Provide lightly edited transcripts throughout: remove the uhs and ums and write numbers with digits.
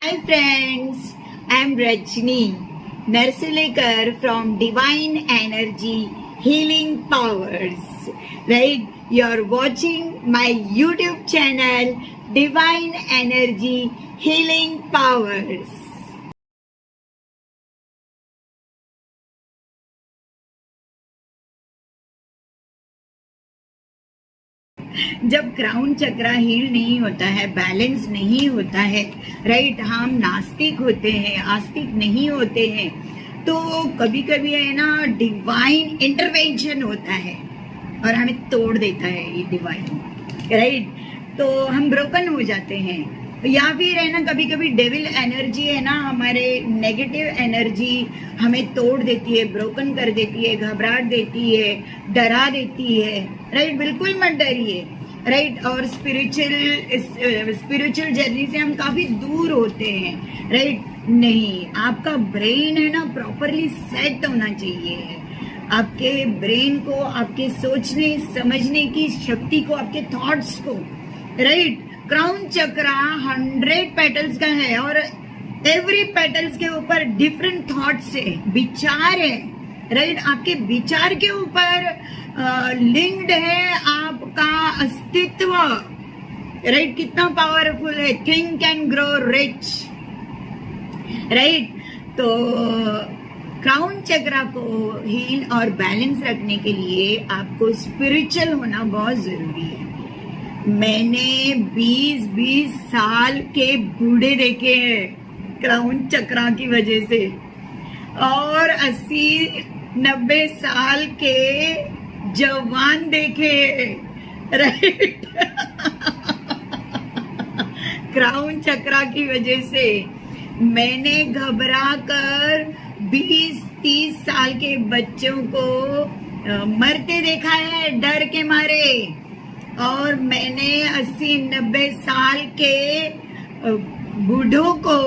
Hi friends, I am Rajni Narsulekar from Divine Energy Healing Powers. Right? You're watching my YouTube channel Divine Energy Healing Powers. जब crown चक्रा heal नहीं होता है, balance नहीं होता है, right, हम नास्तिक होते हैं, आस्तिक नहीं होते हैं, तो कभी कभी है ना डिवाइन इंटरवेंशन होता है और हमें तोड़ देता है ये डिवाइन, राइट, तो हम ब्रोकन हो जाते हैं। या फिर है ना कभी कभी डेविल एनर्जी है ना, हमारे नेगेटिव एनर्जी हमें तोड़ देती है, ब्रोकन कर देती है, घबराहट देती है, डरा देती है, राइट, बिल्कुल मत डरिए, राइट। और स्पिरिचुअल जर्नी से हम काफी दूर होते हैं, राइट। नहीं, आपका ब्रेन है ना प्रॉपरली सेट होना चाहिए, आपके ब्रेन को, आपके सोचने समझने की शक्ति को, आपके थॉट्स को, राइट। क्राउन चक्रा 100 पेटल्स का है और एवरी पेटल्स के ऊपर डिफरेंट थॉट्स है, विचार है, राइट। आपके विचार के ऊपर लिंक्ड है आपका अस्तित्व, राइट। कितना पावरफुल है, think and grow rich, right. तो क्राउन चक्रा को हील और बैलेंस रखने के लिए आपको स्पिरिचुअल होना बहुत जरूरी है। मैंने 20-20 साल के बूढ़े देखे हैं क्राउन चक्रा की वजह से, और 80-90 साल के जवान देखे, राइट। क्राउन चक्रा की वजह से मैंने घबरा कर 20-30 साल के बच्चों को मरते देखा है डर के मारे, और मैंने 80-90 साल के बूढ़ों को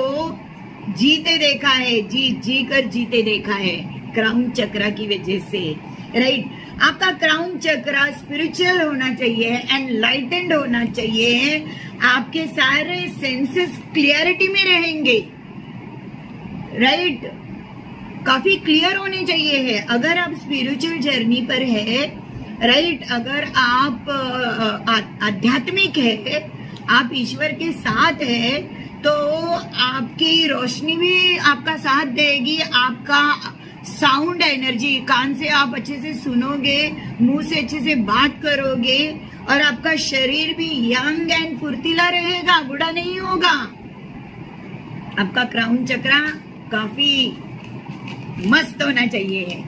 जीते देखा है, जी कर जीते देखा है क्राउन चक्रा की वजह से, राइट। आपका क्राउन चक्रा स्पिरिचुअल होना चाहिए, एनलाइटेंड होना चाहिए, आपके सारे सेंसेस क्लियरिटी में रहेंगे, राइट, काफी क्लियर होने चाहिए है। अगर आप स्पिरिचुअल जर्नी पर है, राइट, अगर आप आध्यात्मिक है, आप ईश्वर के साथ है, तो आपकी रोशनी भी आपका साथ देगी, आपका साउंड एनर्जी, कान से आप अच्छे से सुनोगे, मुंह से अच्छे से बात करोगे, और आपका शरीर भी यंग एंड फुर्तीला रहेगा, बूढ़ा नहीं होगा। आपका क्राउन चक्रा काफी मस्त होना चाहिए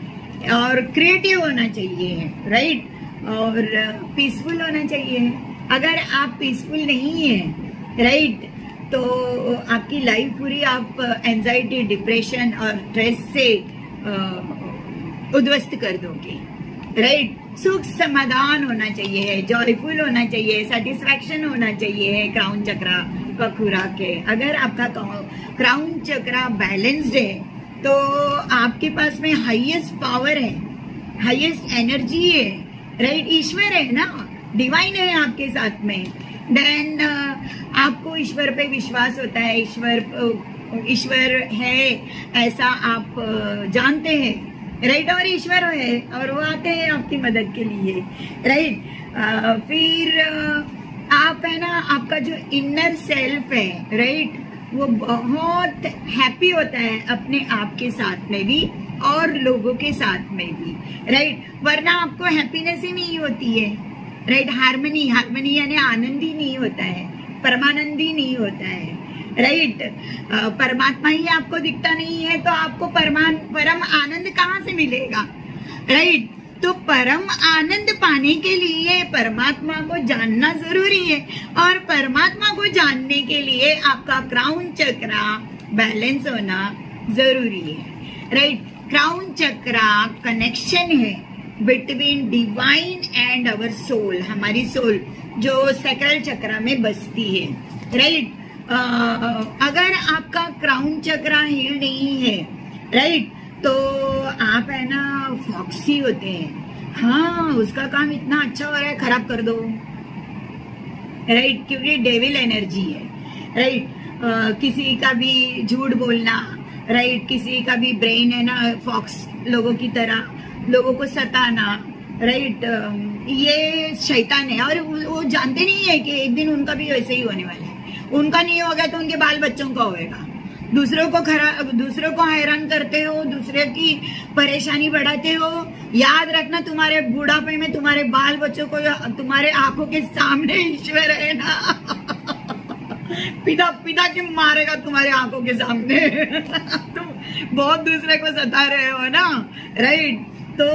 और क्रिएटिव होना चाहिए, राइट, और पीसफुल होना चाहिए। अगर आप पीसफुल नहीं है, राइट, तो आपकी लाइफ पूरी आप एंजाइटी, डिप्रेशन और स्ट्रेस से उद्वस्त कर दोगे, राइट। सुख समाधान होना चाहिए, जॉयफुल होना चाहिए, सेटिस्फैक्शन होना चाहिए क्राउन चक्रा का खुराक है। अगर आपका क्राउन चक्रा बैलेंस्ड है तो आपके पास में हाईएस्ट पावर है, हाईएस्ट एनर्जी है, राइट, ईश्वर है ना, डिवाइन है आपके साथ में, देन आपको ईश्वर पे विश्वास होता है, ईश्वर है ऐसा आप जानते हैं, राइट, और ईश्वर है और वो आते हैं आपकी मदद के लिए, राइट। फिर आप है ना, आपका जो इनर सेल्फ है, राइट, वो बहुत हैप्पी होता है अपने आप के साथ में भी और लोगों के साथ में भी, राइट, वरना आपको हैप्पीनेस ही नहीं होती है, राइट। हार्मनी यानी आनंद ही नहीं होता है, परमानंद ही नहीं होता है, राइट। परमात्मा ही आपको दिखता नहीं है तो आपको परम आनंद कहाँ से मिलेगा, राइट। तो परम आनंद पाने के लिए परमात्मा को जानना जरूरी है, और परमात्मा को जानने के लिए आपका क्राउन चक्रा बैलेंस होना जरूरी है, राइट। क्राउन चक्रा कनेक्शन है between divine and our soul, हमारी सोल जो सैक्रल चक्रा में बसती है, राइट। अगर आपका क्राउन चक्रा हील नहीं है, राइट, तो आप है ना फॉक्सी होते हैं, हाँ, उसका काम इतना अच्छा हो रहा है, खराब कर दो, राइट, क्योंकि डेविल एनर्जी है, राइट। किसी का भी झूठ बोलना, राइट, किसी का भी ब्रेन है ना फॉक्स लोगों की तरह लोगों को सताना, राइट, ये शैतान है। और वो जानते नहीं है कि एक दिन उनका भी वैसे ही होने वाला है। उनका नहीं होगा तो उनके बाल बच्चों का होएगा। दूसरों को हैरान करते हो, दूसरे की परेशानी बढ़ाते हो। याद रखना, तुम्हारे बुढ़ापे में तुम्हारे बाल बच्चों को तुम्हारे आंखों के सामने ईश्वर है ना पिता के मारेगा तुम्हारे आंखों के सामने तुम बहुत दूसरे को सता रहे हो ना, राइट, तो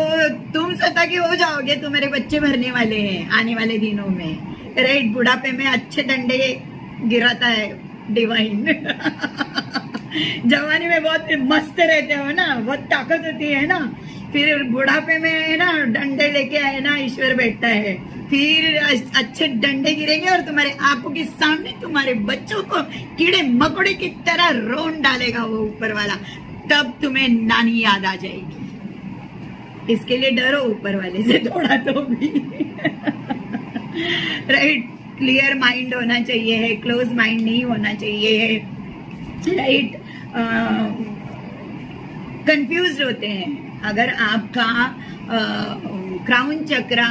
तुम सता के हो जाओगे। तुम्हारे बच्चे भरने वाले हैं आने वाले दिनों में, राइट। बुढ़ापे में अच्छे डंडे गिराता है डिवाइन जवानी में बहुत मस्त रहते हो ना, बहुत ताकत होती है ना, फिर बुढ़ापे में है ना डंडे लेके आए ना ईश्वर बैठता है, फिर अच्छे डंडे गिरेंगे और तुम्हारे आंखों के सामने तुम्हारे बच्चों को कीड़े मकोड़े की तरह रोन डालेगा वो ऊपर वाला। तब तुम्हें नानी याद आ जाएगी। इसके लिए डरो ऊपर वाले से थोड़ा तो भी राइट। क्लियर माइंड होना चाहिए है, क्लोज माइंड नहीं होना चाहिए है, राइट। कंफ्यूज होते हैं। अगर आपका क्राउन चक्रा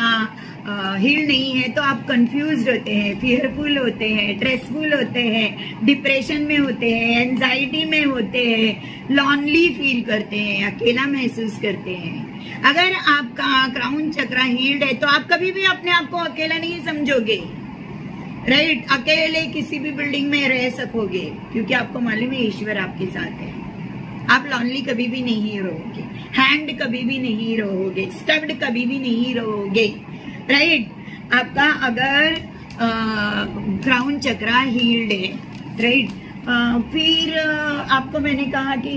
हील नहीं है तो आप कंफ्यूज होते हैं, फियरफुल होते हैं, स्ट्रेसफुल होते हैं, डिप्रेशन में होते हैं, एंजाइटी में होते हैं, लॉनली फील करते हैं, अकेला महसूस करते हैं। अगर आपका क्राउन चक्रा हील्ड है तो आप कभी भी अपने आप को अकेला नहीं समझोगे, राइट। अकेले किसी भी बिल्डिंग में रह सकोगे क्योंकि आपको मालूम है ईश्वर आपके साथ है। आप लॉनली कभी भी नहीं रहोगे, हैंग्ड कभी भी नहीं रहोगे, स्टक्ड कभी भी नहीं रहोगे, राइट। आपका अगर क्राउन चक्रा हील्ड है, राइट, फिर आपको मैंने कहा कि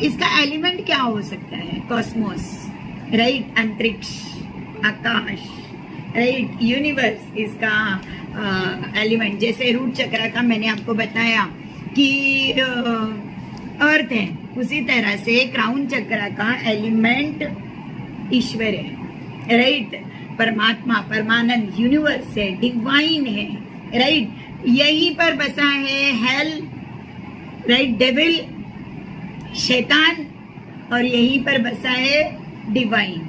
इसका एलिमेंट क्या हो सकता है? कॉस्मोस, राइट, अंतरिक्ष, आकाश, राइट, यूनिवर्स इसका एलिमेंट। जैसे रूट चक्रा का मैंने आपको बताया कि अर्थ है, उसी तरह से क्राउन चक्रा का एलिमेंट ईश्वर है, राइट, परमात्मा, परमानंद, यूनिवर्स है, डिवाइन है, राइट। यहीं पर बसा है हेल, राइट, डेविल, शैतान, और यहीं पर बसा है डिवाइन,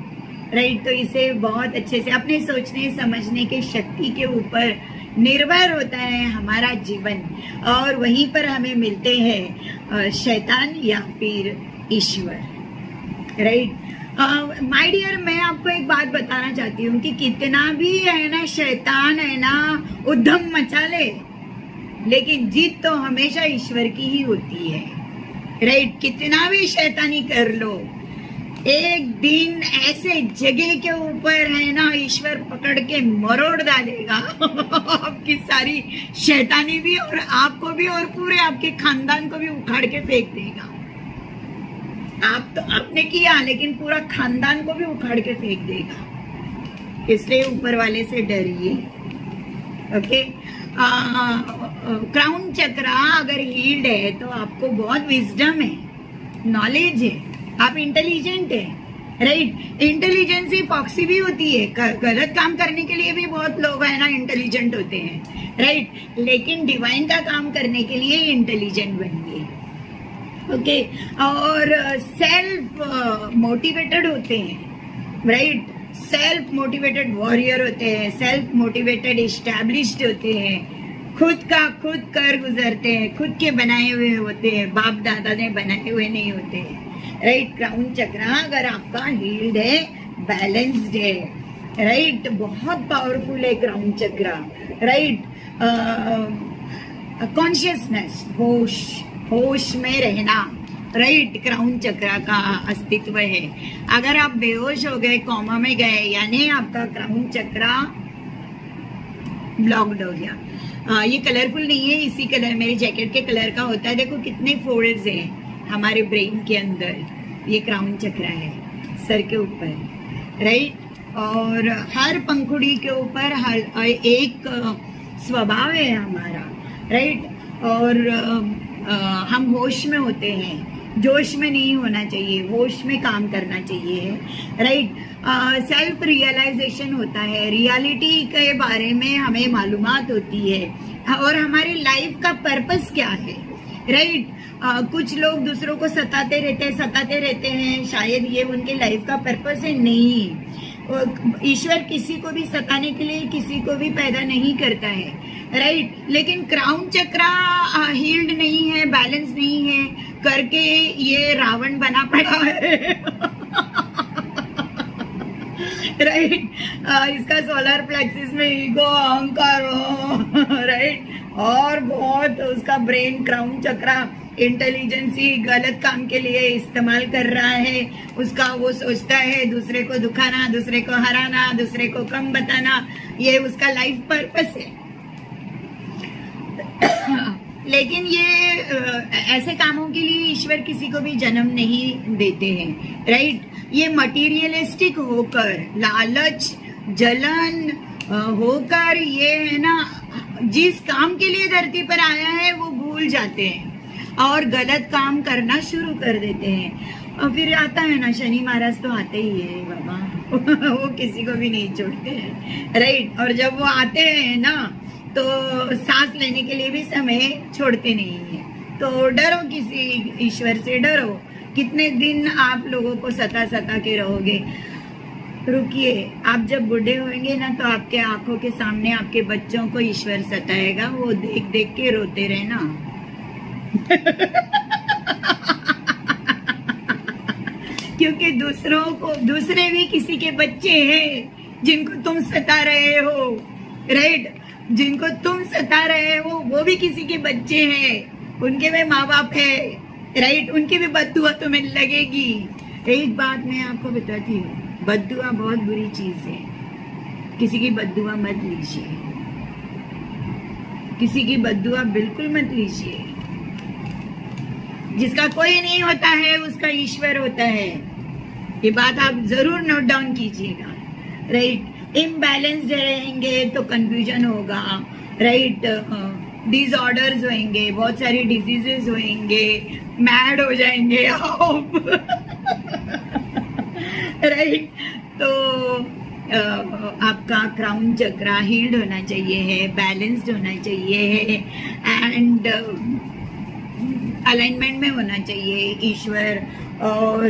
राइट। तो इसे बहुत अच्छे से अपने सोचने समझने के शक्ति के ऊपर निर्भर होता है हमारा जीवन, और वहीं पर हमें मिलते हैं शैतान या फिर ईश्वर, राइट। माय डियर, मैं आपको एक बात बताना चाहती हूँ कि कितना भी है ना शैतान है ना उद्यम मचा ले, लेकिन जीत तो हमेशा ईश्वर की ही होती है, राइट। कितना भी शैतानी कर लो, एक दिन ऐसे जगह के ऊपर है ना ईश्वर पकड़ के मरोड़ डालेगा आपकी सारी शैतानी भी, और आपको भी, और पूरे आपके खानदान को भी उखाड़ के फेंक देगा। आप तो आपने किया, लेकिन पूरा खानदान को भी उखाड़ के फेंक देगा। इसलिए ऊपर वाले से डरिए, ओके। क्राउन चक्रा अगर हील्ड है तो आपको बहुत विजडम है, नॉलेज है, आप इंटेलिजेंट है, राइट। इंटेलिजेंस ही फॉक्सी भी होती है, गलत काम करने के लिए भी बहुत लोग है ना इंटेलिजेंट होते हैं, राइट। लेकिन डिवाइन का काम करने के लिए इंटेलिजेंट बनिए, ओके। और सेल्फ मोटिवेटेड होते हैं, राइट। सेल्फ मोटिवेटेड वॉरियर होते हैं, सेल्फ मोटिवेटेड एस्टैब्लिश्ड होते हैं, खुद का खुद कर गुजरते हैं, खुद के बनाए हुए होते हैं, बाप दादा ने बनाए हुए नहीं होते हैं, राइट। क्राउन चक्रा अगर आपका हील्ड है, बैलेंस्ड है, राइट, बहुत पावरफुल है क्राउन चक्रा, राइट। कॉन्शियसनेस, होश में रहना, राइट, क्राउन चक्रा का अस्तित्व है। अगर आप बेहोश हो गए, कोमा में गए, यानी आपका क्राउन चक्रा ब्लॉक्ड हो गया। ये कलरफुल नहीं है, इसी कलर मेरे जैकेट के कलर का होता है। देखो कितने फोल्ड्स हैं हमारे ब्रेन के अंदर, ये क्राउन चक्रा है सर के ऊपर, राइट। और हर पंखुड़ी के ऊपर हर एक स्वभाव है हमारा, राइट। और हम होश में होते हैं, जोश में नहीं होना चाहिए, होश में काम करना चाहिए, राइट। सेल्फ रियलाइजेशन होता है, रियलिटी के बारे में हमें मालूमात होती है, और हमारी लाइफ का पर्पस क्या है, राइट। कुछ लोग दूसरों को सताते रहते हैं, शायद ये उनके लाइफ का पर्पस है। नहीं, ईश्वर किसी को भी सताने के लिए किसी को भी पैदा नहीं करता है, राइट। लेकिन क्राउन चक्रा हील्ड नहीं है, बैलेंस नहीं है करके ये रावण बना पड़ा है राइट। इसका सोलर प्लेक्सिस में ईगो, अहंकार, राइट। और बहुत उसका ब्रेन क्राउन चक्रा इंटेलिजेंसी गलत काम के लिए इस्तेमाल कर रहा है उसका। वो सोचता है दूसरे को दुखाना, दूसरे को हराना, दूसरे को कम बताना, ये उसका लाइफ पर्पस है। लेकिन ये ऐसे कामों के लिए ईश्वर किसी को भी जन्म नहीं देते हैं, राइट। ये मटीरियलिस्टिक होकर, लालच, जलन होकर, ये है ना, जिस काम के लिए धरती पर आया है वो भूल जाते हैं और गलत काम करना शुरू कर देते हैं। और फिर आता है ना, शनि महाराज तो आते ही है बाबा वो किसी को भी नहीं छोड़ते हैं, राइट। और जब वो आते हैं ना तो सांस लेने के लिए भी समय छोड़ते नहीं है। तो डरो किसी ईश्वर से, डरो। कितने दिन आप लोगों को सता के रहोगे? रुकिए, आप जब बूढ़े होंगे ना तो आपके आंखों के सामने आपके बच्चों को ईश्वर सताएगा, वो देख देख के रोते रहना क्योंकि दूसरे भी किसी के बच्चे हैं जिनको तुम सता रहे हो, राइट। जिनको तुम सता रहे हो वो भी किसी के बच्चे हैं, उनके भी माँ बाप है, राइट। उनकी भी बद्दुआ तुम्हें लगेगी। एक बात मैं आपको बताती हूँ, बद्दुआ बहुत बुरी चीज है। किसी की बद्दुआ मत लीजिए, किसी की बद्दुआ बिल्कुल मत लीजिए। जिसका कोई नहीं होता है उसका ईश्वर होता है, ये बात आप जरूर नोट डाउन कीजिएगा, राइट। इम्बैलेंस्ड रहेंगे तो कंफ्यूजन होगा, राइट। डिसऑर्डर्स होंगे, बहुत सारी डिजीजेस होंगे, मैड हो जाएंगे आप राइट। तो आपका क्राउन चक्रा हील्ड होना चाहिए है, बैलेंस्ड होना चाहिए है एंड अलाइनमेंट में होना चाहिए ईश्वर और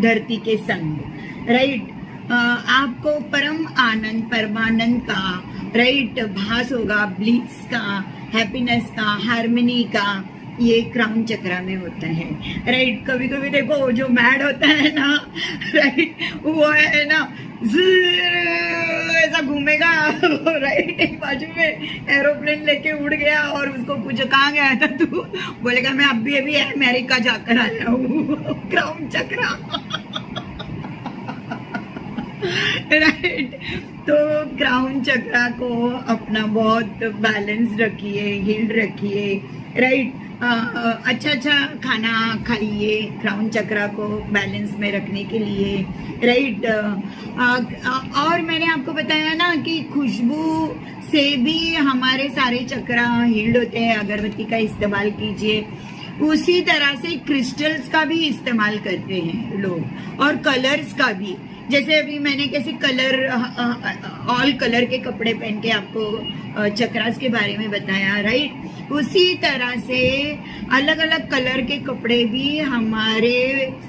धरती के संग, राइट। आपको परम आनंद, परमानंद का, राइट, भास होगा, ब्लिस का, हैप्पीनेस का, हार्मनी का, ये क्राउन चक्रा में होता है, राइट। कभी कभी देखो जो मैड होता है ना, राइट, वो है ना ऐसा घूमेगा, राइट। एक बाजू में एरोप्लेन लेके उड़ गया और उसको पूछो कहाँ गया था तू, बोलेगा मैं अभी अमेरिका जाकर आया हूँ क्राउन चक्रा राइट। तो क्राउन चक्रा को अपना बहुत बैलेंस रखिए, हील्ड रखिए, राइट। अच्छा खाना खाइए क्राउन चक्रा को बैलेंस में रखने के लिए, राइट। और मैंने आपको बताया ना कि खुशबू से भी हमारे सारे चक्रा हील्ड होते हैं। अगरबत्ती का इस्तेमाल कीजिए, उसी तरह से क्रिस्टल्स का भी इस्तेमाल करते हैं लोग, और कलर्स का भी। जैसे अभी मैंने कैसे कलर, ऑल कलर के कपड़े पहन के आपको चक्रास के बारे में बताया, राइट। उसी तरह से अलग अलग कलर के कपड़े भी हमारे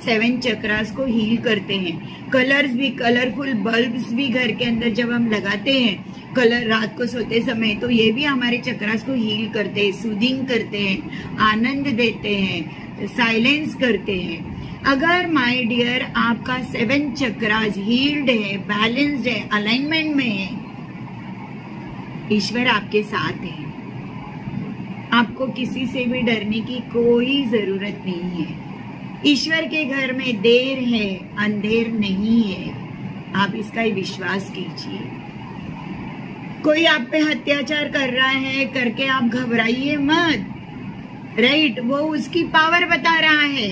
7 चक्रास को हील करते हैं। कलर्स भी, कलरफुल बल्ब्स भी घर के अंदर जब हम लगाते हैं कलर रात को सोते समय, तो ये भी हमारे चक्रास को हील करते हैं, सूदिंग करते हैं, आनंद देते हैं, साइलेंस करते हैं। अगर माय डियर आपका 7 चक्रास हील्ड है, बैलेंस्ड है, अलाइनमेंट में है, ईश्वर आपके साथ है। आपको किसी से भी डरने की कोई जरूरत नहीं है। ईश्वर के घर में देर है, अंधेर नहीं है। आप इसका ही विश्वास कीजिए। कोई आप पे अत्याचार कर रहा है करके आप घबराइए मत, राइट। वो उसकी पावर बता रहा है,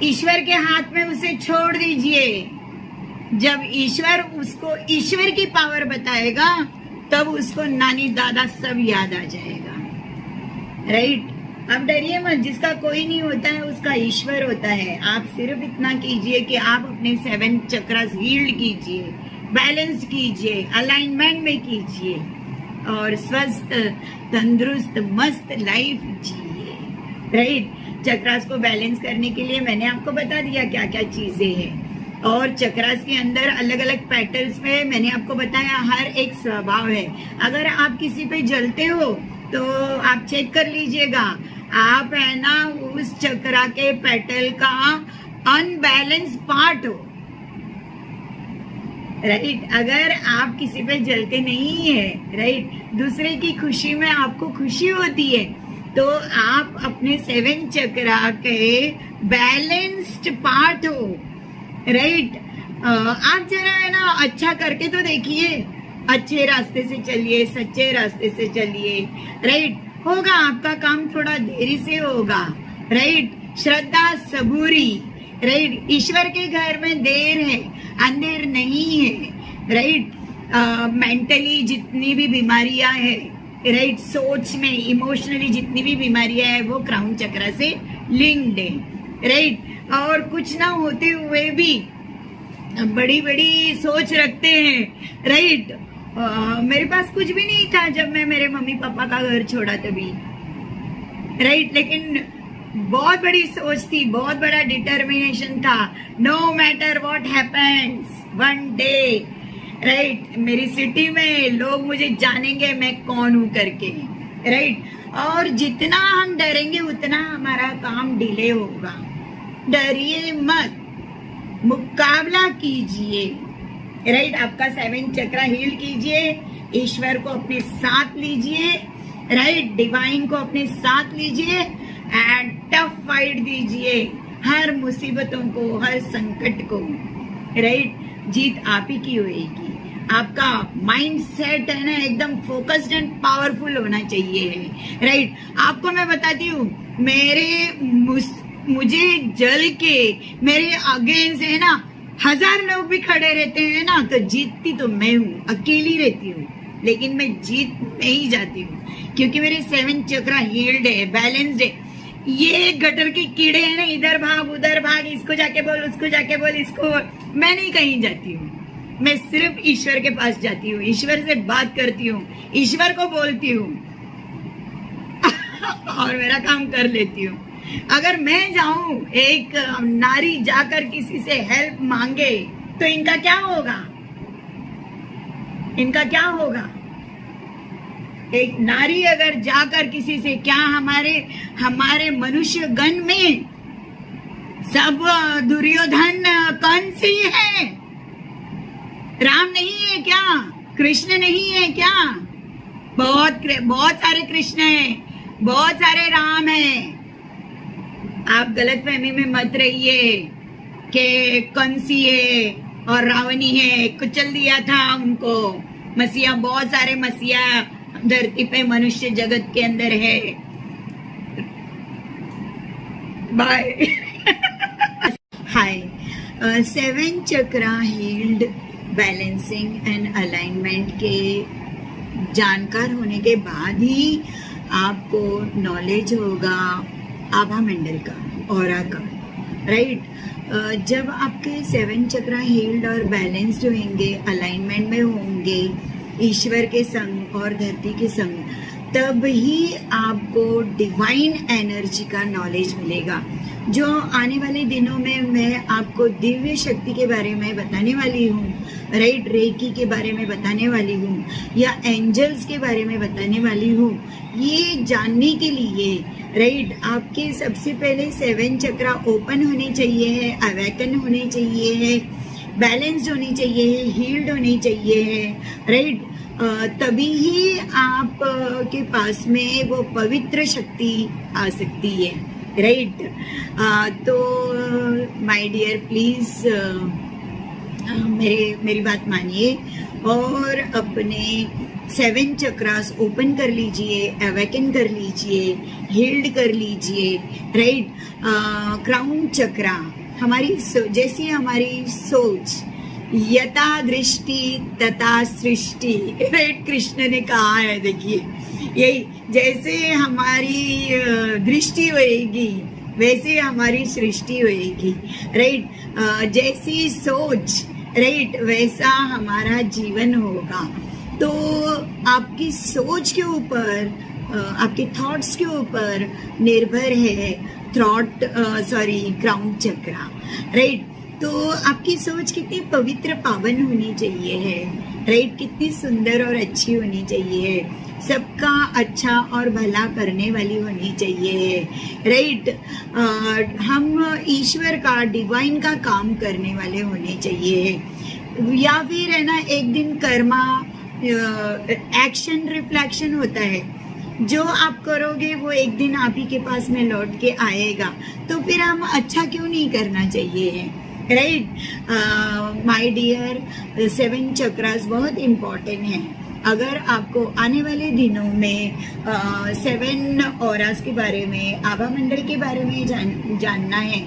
ईश्वर के हाथ में उसे छोड़ दीजिए। जब ईश्वर उसको ईश्वर की पावर बताएगा तब उसको नानी दादा सब याद आ जाएगा, राइट। आप डरिए मत, जिसका कोई नहीं होता है उसका ईश्वर होता है। आप सिर्फ इतना कीजिए कि आप अपने 7 चक्रास हील्ड कीजिए, बैलेंस कीजिए, अलाइनमेंट में कीजिए, और स्वस्थ तंदुरुस्त मस्त लाइफ जिए, राइट। चक्रास को बैलेंस करने के लिए मैंने आपको बता दिया क्या क्या चीजें हैं, और चक्रास के अंदर अलग अलग पेटल्स में मैंने आपको बताया हर एक स्वभाव है। अगर आप किसी पे जलते हो तो आप चेक कर लीजिएगा, आप है ना उस चक्रा के पेटल का अनबैलेंस पार्ट हो, राइट। अगर आप किसी पे जलते नहीं है, राइट, दूसरे की खुशी में आपको खुशी होती है, तो आप अपने 7 चक्रा के बैलेंस्ड पार्ट हो, राइट। आप जरा है ना अच्छा करके तो देखिए, अच्छे रास्ते से चलिए, सच्चे रास्ते से चलिए, राइट। होगा आपका काम, थोड़ा देरी से होगा, राइट। श्रद्धा सबूरी, राइट। ईश्वर के घर में देर है, अंधेर नहीं है, राइट। मेंटली जितनी भी बीमारियां है, राइट, सोच में इमोशनली जितनी भी बीमारियां है वो क्राउन चक्र से लिंक्ड है, राइट। और कुछ ना होते हुए भी बड़ी बड़ी सोच रखते हैं, राइट। मेरे पास कुछ भी नहीं था जब मैं मेरे मम्मी पापा का घर छोड़ा तभी, राइट, लेकिन बहुत बड़ी सोच थी, बहुत बड़ा डिटर्मिनेशन था। No matter what happens one day, right, मेरी सिटी में लोग मुझे जानेंगे मैं कौन हूं करके, राइट। और जितना हम डरेंगे उतना हमारा काम डिले होगा। डरिए मत, मुकाबला कीजिए, राइट। आपका 7 चक्रा हील कीजिए, ईश्वर को अपने साथ लीजिए, राइट, डिवाइन को अपने साथ लीजिए एंड टफ फाइट दीजिए हर मुसीबतों को, हर संकट को, राइट। जीत आप ही की होएगी। आपका माइंड सेट है ना एकदम फोकस्ड एंड पावरफुल होना चाहिए, राइट। आपको मैं बताती हूँ, मुझे जल के मेरे अगेंस्ट है ना 1000 लोग भी खड़े रहते हैं ना, तो जीतती तो मैं हूँ, अकेली रहती हूँ, लेकिन मैं जीत नहीं जाती हूँ क्योंकि मेरे 7 चक्रा हील्ड है, बैलेंस्ड है। ये गटर के कीड़े हैं ना, इधर भाग उधर भाग, इसको जाके बोल, उसको जाके बोल, इसको, मैं नहीं कहीं जाती हूँ, मैं सिर्फ ईश्वर के पास जाती हूँ, ईश्वर से बात करती हूँ, ईश्वर को बोलती हूँ और मेरा काम कर लेती हूँ। अगर मैं जाऊं, एक नारी जाकर किसी से हेल्प मांगे तो इनका क्या होगा, इनका क्या होगा? एक नारी अगर जाकर किसी से, क्या हमारे मनुष्य गण में सब दुर्योधन कंसी है? राम नहीं है क्या? कृष्ण नहीं है क्या? बहुत सारे कृष्ण हैं, बहुत सारे राम हैं। आप गलतफहमी में मत रहिए कि कंसी है और रावणी है, कुचल दिया था उनको। मसीहा, बहुत सारे मसीहा धरती पे मनुष्य जगत के अंदर है। Bye. Hi. 7 chakra healed, balancing and alignment के जानकार होने के बाद ही आपको नॉलेज होगा आभा मंडल का, ऑरा का, राइट। जब आपके 7 चक्रा हील्ड और बैलेंस्ड होंगे, अलाइनमेंट में होंगे ईश्वर के संग और धरती के संग, तब ही आपको डिवाइन एनर्जी का नॉलेज मिलेगा। जो आने वाले दिनों में मैं आपको दिव्य शक्ति के बारे में बताने वाली हूँ, राइट, रेकी के बारे में बताने वाली हूँ, या एंजल्स के बारे में बताने वाली हूँ, ये जानने के लिए, राइट, आपके सबसे पहले 7 चक्रा ओपन होने चाहिए है, अवेकन होने चाहिए है, बैलेंस्ड होनी चाहिए है, हील्ड होनी चाहिए है, राइट। तभी ही आप के पास में वो पवित्र शक्ति आ सकती है, राइट। तो माय डियर, प्लीज मेरी बात मानिए और अपने 7 चक्रास ओपन कर लीजिए, अवेकन कर लीजिए, हील्ड कर लीजिए, राइट। क्राउन चक्रा, हमारी जैसी हमारी सोच, यथा दृष्टि तथा सृष्टि, राइट, कृष्ण ने कहा है। देखिए, यही जैसे हमारी दृष्टि होएगी वैसे हमारी सृष्टि होएगी, राइट। जैसी सोच, राइट, वैसा हमारा जीवन होगा। तो आपकी सोच के ऊपर, आपके थॉट्स के ऊपर निर्भर है क्राउन चक्रा, राइट। तो आपकी सोच कितनी पवित्र पावन होनी चाहिए है, राइट, कितनी सुंदर और अच्छी होनी चाहिए है, सबका अच्छा और भला करने वाली होनी चाहिए, राइट। हम ईश्वर का, डिवाइन का काम करने वाले होने चाहिए, या फिर है ना, एक दिन कर्मा, एक्शन रिफ्लेक्शन होता है, जो आप करोगे वो एक दिन आप ही के पास में लौट के आएगा, तो फिर हम अच्छा क्यों नहीं करना चाहिए, राइट। माय डियर, 7 चक्रास बहुत इम्पोर्टेंट है। अगर आपको आने वाले दिनों में 7 ऑरास के बारे में, आभा मंडल के बारे में जानना है,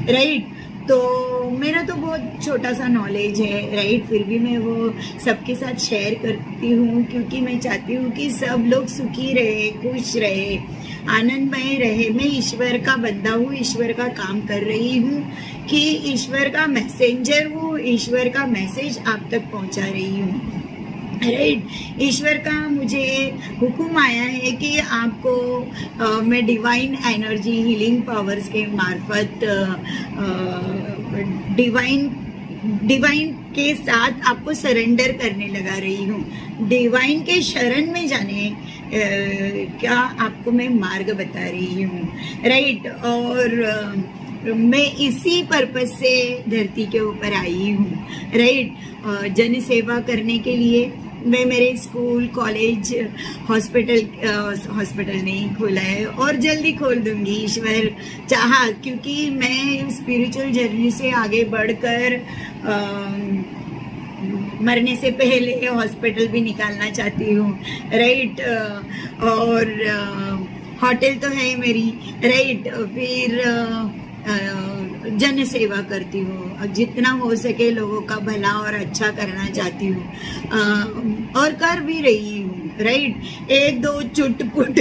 राइट, तो मेरा तो बहुत छोटा सा नॉलेज है, राइट, फिर भी मैं वो सबके साथ शेयर करती हूँ, क्योंकि मैं चाहती हूँ कि सब लोग सुखी रहे, खुश रहे, आनंदमय रहे। मैं ईश्वर का बंदा हूँ, ईश्वर का काम कर रही हूँ, कि ईश्वर का मैसेंजर हूँ, ईश्वर का मैसेज आप तक पहुँचा रही हूँ, राइट। ईश्वर का मुझे हुक्म आया है कि आपको मैं डिवाइन एनर्जी, हीलिंग पावर्स के मार्फत डिवाइन के साथ आपको सरेंडर करने लगा रही हूँ, डिवाइन के शरण में जाने क्या आपको मैं मार्ग बता रही हूँ, राइट। और मैं इसी पर्पस से धरती के ऊपर आई हूँ, राइट, जन सेवा करने के लिए। मैं मेरे स्कूल, कॉलेज, हॉस्पिटल नहीं खोला है और जल्दी खोल दूंगी, ईश्वर चाहा, क्योंकि मैं स्पिरिचुअल जर्नी से आगे बढ़कर मरने से पहले हॉस्पिटल भी निकालना चाहती हूँ, राइट। और होटल तो है मेरी, राइट। फिर जन सेवा करती हूँ, जितना हो सके लोगों का भला और अच्छा करना चाहती हूँ, और कर भी रही हूँ, राइट। 1-2 चुटपुट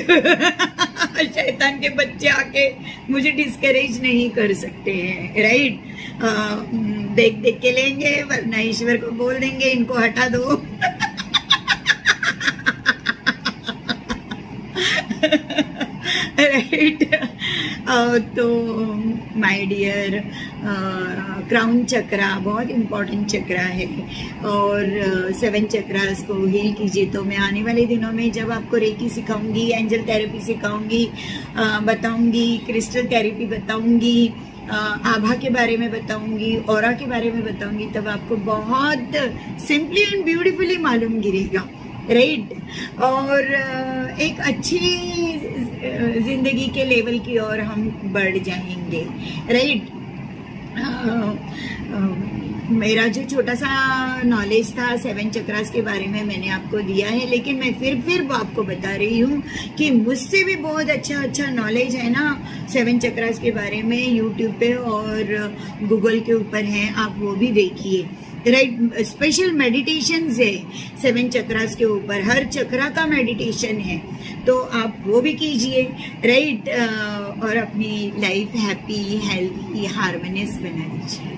शैतान के बच्चे आके मुझे डिस्करेज नहीं कर सकते हैं, राइट। देख देख के लेंगे, वरना ईश्वर को बोल देंगे इनको हटा दो। राइट। तो माय डियर, क्राउन चक्रा बहुत इम्पोर्टेंट चक्रा है, और 7 चक्रास को हील कीजिए। तो मैं आने वाले दिनों में जब आपको रेकी सिखाऊंगी, एंजल थेरेपी सिखाऊंगी, बताऊंगी, क्रिस्टल थेरेपी बताऊंगी, आभा के बारे में बताऊंगी, ऑरा के बारे में बताऊंगी, तब आपको बहुत सिंपली एंड ब्यूटीफुली मालूम गिरेगा, राइट। और एक अच्छी जिंदगी के लेवल की ओर हम बढ़ जाएंगे, राइट। मेरा जो छोटा सा नॉलेज था 7 चक्रास के बारे में मैंने आपको दिया है, लेकिन मैं फिर आपको बता रही हूँ कि मुझसे भी बहुत अच्छा नॉलेज है ना 7 चक्रास के बारे में, यूट्यूब पे और गूगल के ऊपर है, आप वो भी देखिए, राइट। स्पेशल मेडिटेशन है 7 चक्रास के ऊपर, हर चक्रा का मेडिटेशन है, तो आप वो भी कीजिए, राइट। और अपनी लाइफ हैप्पी, हेल्थी, हार्मोनियस बना दीजिए।